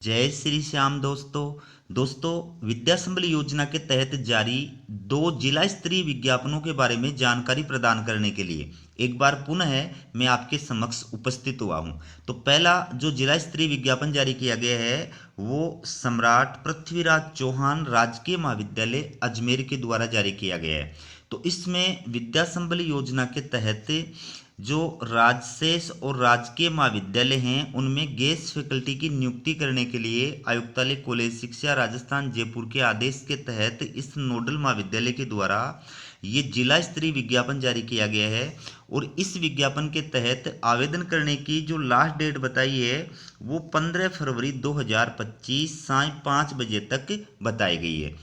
जय श्री श्याम दोस्तों विद्या संबल योजना के तहत जारी 2 जिला स्तरीय विज्ञापनों के बारे में जानकारी प्रदान करने के लिए एक बार पुनः मैं आपके समक्ष उपस्थित हुआ हूं। तो पहला जो जिला स्तरीय विज्ञापन जारी किया गया है वो सम्राट पृथ्वीराज चौहान राजकीय महाविद्यालय अजमेर के द्वारा जारी किया गया है। तो इसमें विद्या संबल योजना के तहत जो राजशेष और राजकीय महाविद्यालय हैं उनमें गेस्ट फैकल्टी की नियुक्ति करने के लिए आयुक्तालय कॉलेज शिक्षा राजस्थान जयपुर के आदेश के तहत इस नोडल महाविद्यालय के द्वारा ये जिला स्तरीय विज्ञापन जारी किया गया है। और इस विज्ञापन के तहत आवेदन करने की जो लास्ट डेट बताई है वो 15 फरवरी 2025 साय 5 बजे तक बताई गई है।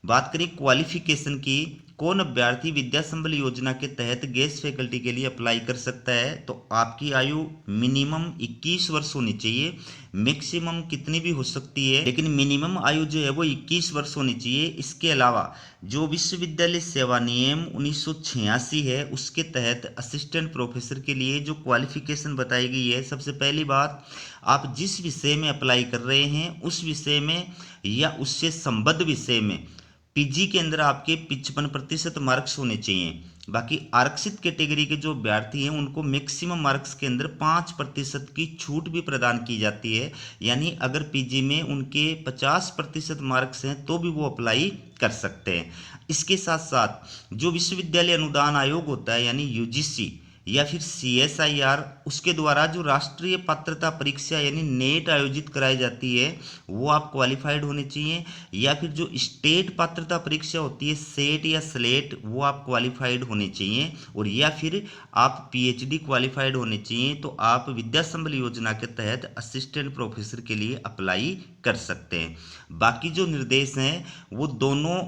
बात करें क्वालिफिकेशन की, कौन अभ्यर्थी विद्या संबल योजना के तहत गेस्ट फैकल्टी के लिए अप्लाई कर सकता है, तो आपकी आयु मिनिमम 21 वर्ष होनी चाहिए। मैक्सिमम कितनी भी हो सकती है लेकिन मिनिमम आयु जो है वो 21 वर्ष होनी चाहिए। इसके अलावा जो विश्वविद्यालय सेवा नियम 1986 है उसके तहत असिस्टेंट प्रोफेसर के लिए जो क्वालिफिकेशन बताई गई है, सबसे पहली बात आप जिस विषय में अप्लाई कर रहे हैं उस विषय में या उससे संबद्ध विषय में पीजी के अंदर आपके 55% मार्क्स होने चाहिए। बाकी आरक्षित कैटेगरी के जो अभ्यर्थी हैं उनको मैक्सिमम मार्क्स के अंदर 5% की छूट भी प्रदान की जाती है। यानी अगर पीजी में उनके 50% मार्क्स हैं तो भी वो अप्लाई कर सकते हैं। इसके साथ साथ जो विश्वविद्यालय अनुदान आयोग होता है यानी यूजीसी या फिर CSIR उसके द्वारा जो राष्ट्रीय पात्रता परीक्षा यानी नेट आयोजित कराई जाती है वो आप क्वालिफाइड होने चाहिए। या फिर जो स्टेट पात्रता परीक्षा होती है सेट या स्लेट वो आप क्वालिफाइड होने चाहिए। और या फिर आप PhD क्वालिफाइड होने चाहिए। तो आप विद्या संबल योजना के तहत असिस्टेंट प्रोफेसर के लिए अप्लाई कर सकते हैं। बाकी जो निर्देश हैं वो दोनों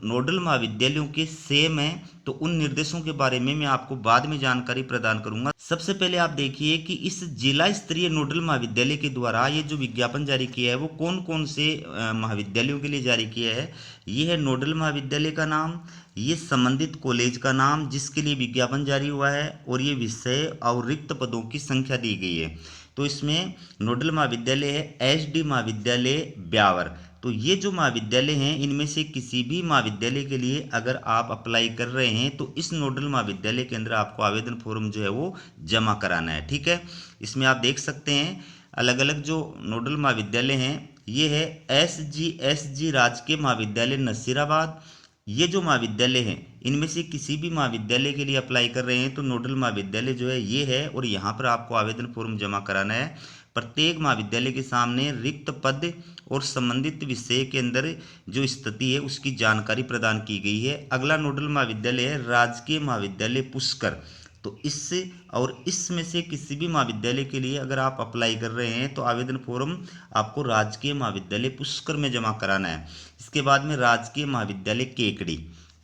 नोडल महाविद्यालयों के सेम हैं। तो उन निर्देशों के बारे में मैं आपको बाद में जानकारी प्रदान करूंगा। सबसे पहले आप देखिए कि इस जिला स्तरीय नोडल महाविद्यालय के द्वारा ये जो विज्ञापन जारी किया है वो कौन कौन से महाविद्यालयों के लिए जारी किया है। ये है नोडल महाविद्यालय का नाम, ये संबंधित कॉलेज का नाम जिसके लिए विज्ञापन जारी हुआ है, और ये विषय और रिक्त पदों की संख्या दी गई है। तो इसमें नोडल महाविद्यालय है SD महाविद्यालय ब्यावर। तो ये जो महाविद्यालय हैं इनमें से किसी भी महाविद्यालय के लिए अगर आप अप्लाई कर रहे हैं तो इस नोडल महाविद्यालय के अंदर आपको आवेदन फॉर्म जो है वो जमा कराना है। ठीक है, इसमें आप देख सकते हैं अलग अलग जो नोडल महाविद्यालय हैं। ये है SGSG राजकीय महाविद्यालय नसीराबाद। ये जो महाविद्यालय हैं इनमें से किसी भी महाविद्यालय के लिए अप्लाई कर रहे हैं तो नोडल महाविद्यालय जो है ये है, और यहाँ पर आपको आवेदन फॉर्म जमा कराना है। प्रत्येक महाविद्यालय के सामने रिक्त पद और संबंधित विषय के अंदर जो स्थिति है उसकी जानकारी प्रदान की गई है। अगला नोडल महाविद्यालय है राजकीय महाविद्यालय पुष्कर। तो इससे और इसमें से किसी भी महाविद्यालय के लिए अगर आप अप्लाई कर रहे हैं तो आवेदन फॉर्म आपको राजकीय महाविद्यालय पुष्कर में जमा कराना है। इसके बाद में राजकीय महाविद्यालय केकड़ी।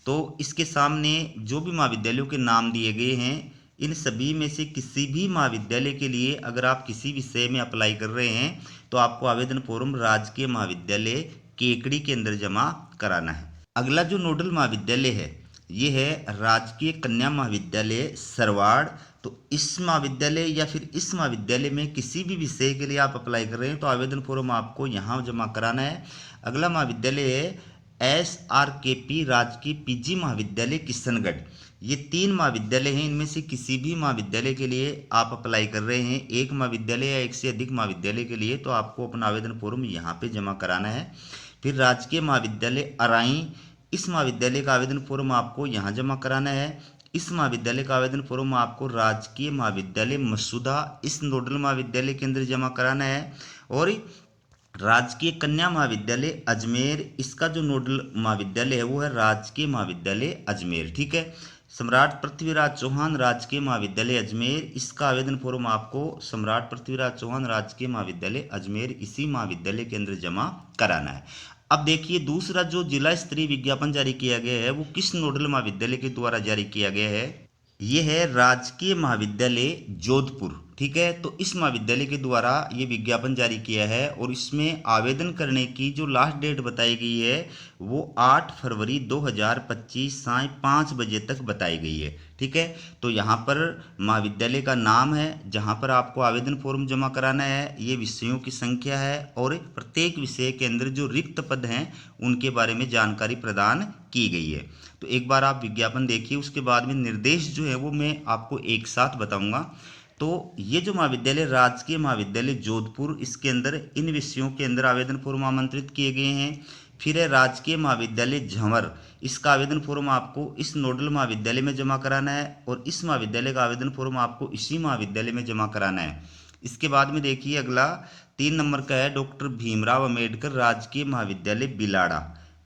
तो इसके सामने जो भी महाविद्यालयों के नाम दिए गए हैं इन सभी में से किसी भी महाविद्यालय के लिए अगर आप किसी विषय में अप्लाई कर रहे हैं तो आपको आवेदन फॉर्म राजकीय महाविद्यालय केकड़ी के अंदर जमा कराना है। अगला जो नोडल महाविद्यालय है ये है राजकीय कन्या महाविद्यालय सरवाड़। तो इस महाविद्यालय या फिर इस महाविद्यालय में किसी भी विषय के लिए आप अप्लाई कर रहे हैं तो आवेदन फॉर्म आपको यहाँ जमा कराना है। अगला महाविद्यालय है SRKP राजकीय PG महाविद्यालय किशनगढ़। ये 3 महाविद्यालय हैं, इनमें से किसी भी महाविद्यालय के लिए आप अप्लाई कर रहे हैं, एक महाविद्यालय या एक से अधिक महाविद्यालय के लिए, तो आपको अपना आवेदन फॉर्म यहाँ पे जमा कराना है। फिर राजकीय महाविद्यालय अराई, इस महाविद्यालय का आवेदन फॉर्म आपको यहाँ जमा कराना है। इस महाविद्यालय का आवेदन फॉर्म आपको राजकीय महाविद्यालय मसूदा इस नोडल महाविद्यालय के अंदर जमा कराना है। और राजकीय कन्या महाविद्यालय अजमेर, इसका जो नोडल महाविद्यालय है वो है राजकीय महाविद्यालय अजमेर। ठीक है, सम्राट पृथ्वीराज चौहान राजकीय महाविद्यालय अजमेर, इसका आवेदन फॉर्म आपको सम्राट पृथ्वीराज चौहान राजकीय महाविद्यालय अजमेर इसी महाविद्यालय के अंदर जमा कराना है। अब देखिए दूसरा जो जिला स्तरीय विज्ञापन जारी किया गया है वो किस नोडल महाविद्यालय के द्वारा जारी किया गया है। ये है राजकीय महाविद्यालय जोधपुर। ठीक है। तो इस महाविद्यालय के द्वारा ये विज्ञापन जारी किया है और इसमें आवेदन करने की जो लास्ट डेट बताई गई है वो 8 फरवरी 2025 साय 5 बजे तक बताई गई है। ठीक है। तो यहाँ पर महाविद्यालय का नाम है, जहाँ पर आपको आवेदन फॉर्म जमा कराना है, ये विषयों की संख्या है और प्रत्येक विषय के अंदर जो रिक्त पद हैं उनके बारे में जानकारी प्रदान की गई है। तो एक बार आप विज्ञापन देखिए, उसके बाद में निर्देश जो है वो मैं आपको एक साथ बताऊंगा। तो ये जो महाविद्यालय राजकीय महाविद्यालय जोधपुर, इसके अंदर इन विषयों के अंदर आवेदन फॉर्म आमंत्रित किए गए हैं। फिर है राजकीय महाविद्यालय झंवर, इसका आवेदन फॉर्म आपको इस नोडल महाविद्यालय में जमा कराना है और इस महाविद्यालय का आवेदन फॉर्म आपको इसी महाविद्यालय में जमा कराना है। इसके बाद में देखिए अगला 3 नंबर का है डॉक्टर भीमराव अंबेडकर राजकीय महाविद्यालय बिलाड़ा।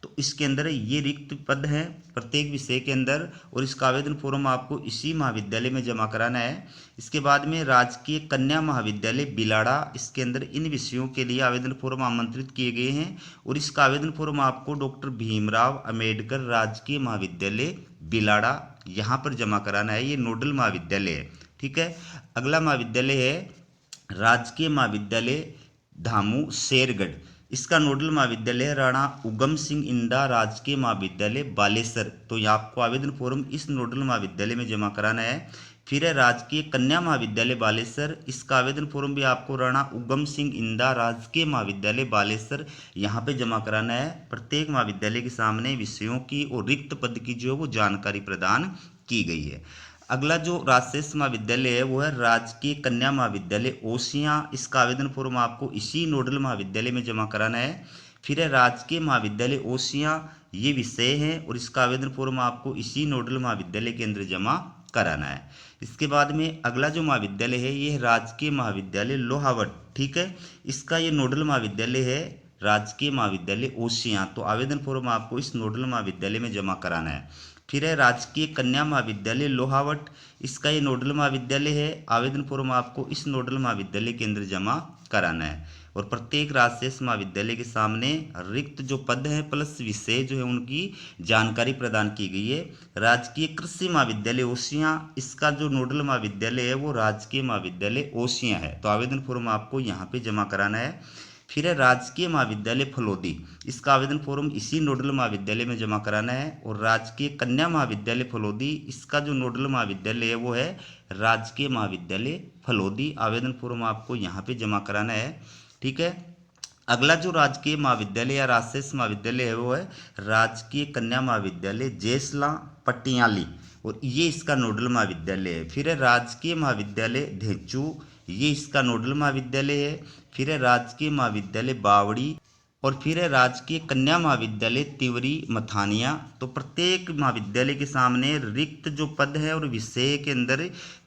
तो इसके अंदर ये रिक्त पद हैं प्रत्येक विषय के अंदर और इसका आवेदन फॉर्म आपको इसी महाविद्यालय में जमा कराना है। इसके बाद में राजकीय कन्या महाविद्यालय बिलाड़ा, इसके अंदर इन विषयों के लिए आवेदन फॉर्म आमंत्रित किए गए हैं और इसका आवेदन फॉर्म आपको डॉक्टर भीमराव अंबेडकर राजकीय महाविद्यालय बिलाड़ा यहाँ पर जमा कराना है। ये नोडल महाविद्यालय है। ठीक है। अगला महाविद्यालय है राजकीय महाविद्यालय धामू शेरगढ़, इसका नोडल महाविद्यालय है राणा उगम सिंह इंडा राजकीय महाविद्यालय बालेसर। तो ये आपको आवेदन फॉर्म इस नोडल महाविद्यालय में जमा कराना है। फिर है राजकीय कन्या महाविद्यालय बालेसर, इसका आवेदन फॉर्म भी आपको राणा उगम सिंह इंडा राजकीय महाविद्यालय बालेसर यहाँ पे जमा कराना है। प्रत्येक महाविद्यालय के सामने विषयों की और रिक्त पद की जो है वो जानकारी प्रदान की गई है। अगला जो राजशेष महाविद्यालय है वो है राजकीय कन्या महाविद्यालय ओसियां, इसका आवेदन फॉर्म आपको इसी नोडल महाविद्यालय में जमा कराना है। फिर है राजकीय महाविद्यालय ओसियां, ये विषय है और इसका आवेदन फॉर्म आपको इसी नोडल महाविद्यालय के अंदर जमा कराना है। इसके बाद में अगला जो महाविद्यालय है ये है राजकीय महाविद्यालय लोहावट। ठीक है। इसका ये नोडल महाविद्यालय है राजकीय महाविद्यालय ओसियां, तो आवेदन फॉर्म आपको इस नोडल महाविद्यालय में जमा कराना है। फिर है राजकीय कन्या महाविद्यालय लोहावट, इसका ये नोडल महाविद्यालय है, आवेदन फॉर्म आपको इस नोडल महाविद्यालय के अंदर जमा कराना है। और प्रत्येक राजशेष महाविद्यालय के सामने रिक्त जो पद हैं प्लस विषय जो है उनकी जानकारी प्रदान की गई है। राजकीय कृषि महाविद्यालय ओसियां, इसका जो नोडल महाविद्यालय है वो राजकीय महाविद्यालय ओसियां है, तो आवेदन फॉर्म आपको यहाँ पे जमा कराना है। फिर है राजकीय महाविद्यालय फलोदी, इसका आवेदन फॉर्म इसी नोडल महाविद्यालय में जमा कराना है। और राजकीय कन्या महाविद्यालय फलोदी, इसका जो नोडल महाविद्यालय है वो है राजकीय महाविद्यालय फलोदी, आवेदन फॉर्म आपको यहाँ पे जमा कराना है। ठीक है। अगला जो राजकीय महाविद्यालय या राजशेष महाविद्यालय है वो है राजकीय कन्या महाविद्यालय जेसला पटियाली और ये इसका नोडल महाविद्यालय है। फिर है राजकीय महाविद्यालय ढेंचू, ये इसका नोडल महाविद्यालय है। फिर है राजकीय महाविद्यालय बावड़ी और फिर है राजकीय कन्या महाविद्यालय तिवरी मथानिया। तो प्रत्येक महाविद्यालय के सामने रिक्त जो पद है और विषय के अंदर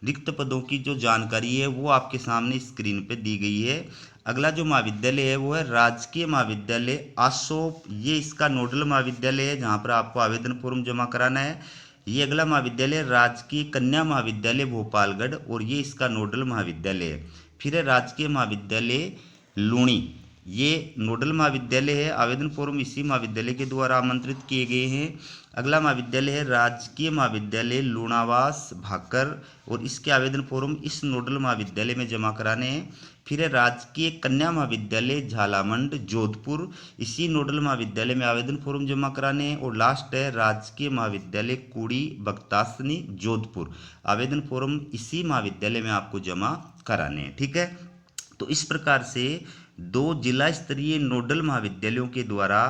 रिक्त पदों की जो जानकारी है वो आपके सामने स्क्रीन पे दी गई है। अगला जो महाविद्यालय है वो है राजकीय महाविद्यालय आसोप, ये इसका नोडल महाविद्यालय है जहाँ पर आपको आवेदन फॉर्म जमा कराना है। ये अगला महाविद्यालय राजकीय कन्या महाविद्यालय भोपालगढ़ और ये इसका नोडल महाविद्यालय है। फिर है राजकीय महाविद्यालय लूणी, ये नोडल महाविद्यालय है, आवेदन फॉर्म इसी महाविद्यालय के द्वारा आमंत्रित किए गए हैं। अगला महाविद्यालय है राजकीय महाविद्यालय लूणावास भाकर और इसके आवेदन फॉर्म इस नोडल महाविद्यालय में जमा कराने हैं। फिर है राजकीय कन्या महाविद्यालय झालामंड जोधपुर, इसी नोडल महाविद्यालय में आवेदन फॉर्म जमा कराने हैं। और लास्ट है राजकीय महाविद्यालय कुड़ी बख्तासनी जोधपुर, आवेदन फॉर्म इसी महाविद्यालय में आपको जमा कराने हैं। ठीक है। तो इस प्रकार से 2 जिला स्तरीय नोडल महाविद्यालयों के द्वारा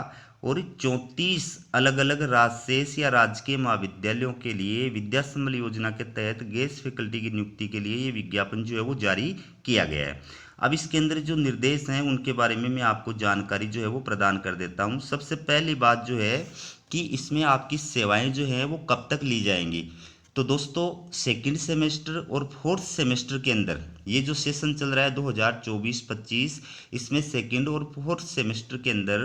और 34 अलग अलग राजशेष या राजकीय महाविद्यालयों के लिए विद्या संबल योजना के तहत गेस्ट फैकल्टी की नियुक्ति के लिए ये विज्ञापन जो है वो जारी किया गया है। अब इसके अंदर जो निर्देश हैं उनके बारे में मैं आपको जानकारी जो है वो प्रदान कर देता हूँ। सबसे पहली बात जो है कि इसमें आपकी सेवाएं जो हैं वो कब तक ली जाएंगी। तो दोस्तों सेकंड सेमेस्टर और फोर्थ सेमेस्टर के अंदर ये जो सेशन चल रहा है 2024-25, इसमें सेकंड और फोर्थ सेमेस्टर के अंदर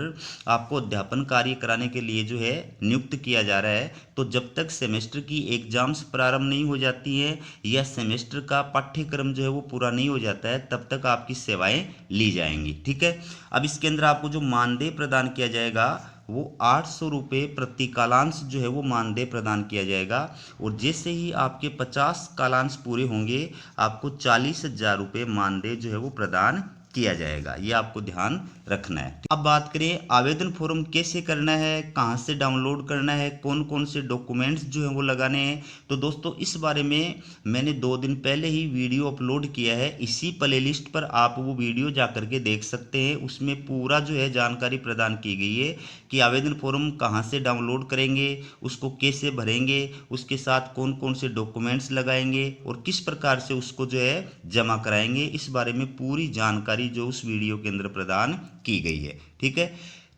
आपको अध्यापन कार्य कराने के लिए जो है नियुक्त किया जा रहा है। तो जब तक सेमेस्टर की एग्जाम्स प्रारंभ नहीं हो जाती है या सेमेस्टर का पाठ्यक्रम जो है वो पूरा नहीं हो जाता है तब तक आपकी सेवाएं ली जाएंगी। ठीक है। अब इसके अंदर आपको जो मानदेय प्रदान किया जाएगा वो 800 रुपये प्रति कालांश जो है वो मानदेय प्रदान किया जाएगा। और जैसे ही आपके 50 कालांश पूरे होंगे आपको 40,000 रुपये मानदेय जो है वो प्रदान किया जाएगा। ये आपको ध्यान रखना है। अब बात करें आवेदन फॉर्म कैसे करना है, कहाँ से डाउनलोड करना है, कौन कौन से डॉक्यूमेंट्स जो हैं वो लगाने हैं। तो दोस्तों इस बारे में मैंने 2 दिन पहले ही वीडियो अपलोड किया है। इसी प्लेलिस्ट पर आप वो वीडियो जा करके देख सकते हैं। उसमें पूरा जो है जानकारी प्रदान की गई है कि आवेदन फॉर्म कहाँ से डाउनलोड करेंगे, उसको कैसे भरेंगे, उसके साथ कौन कौन से डॉक्यूमेंट्स लगाएंगे और किस प्रकार से उसको जो है जमा कराएंगे। इस बारे में पूरी जानकारी जो उस वीडियो के अंदर प्रदान की गई है। ठीक है,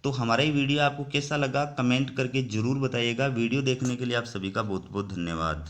तो हमारा ये वीडियो आपको कैसा लगा कमेंट करके जरूर बताइएगा। वीडियो देखने के लिए आप सभी का बहुत बहुत धन्यवाद।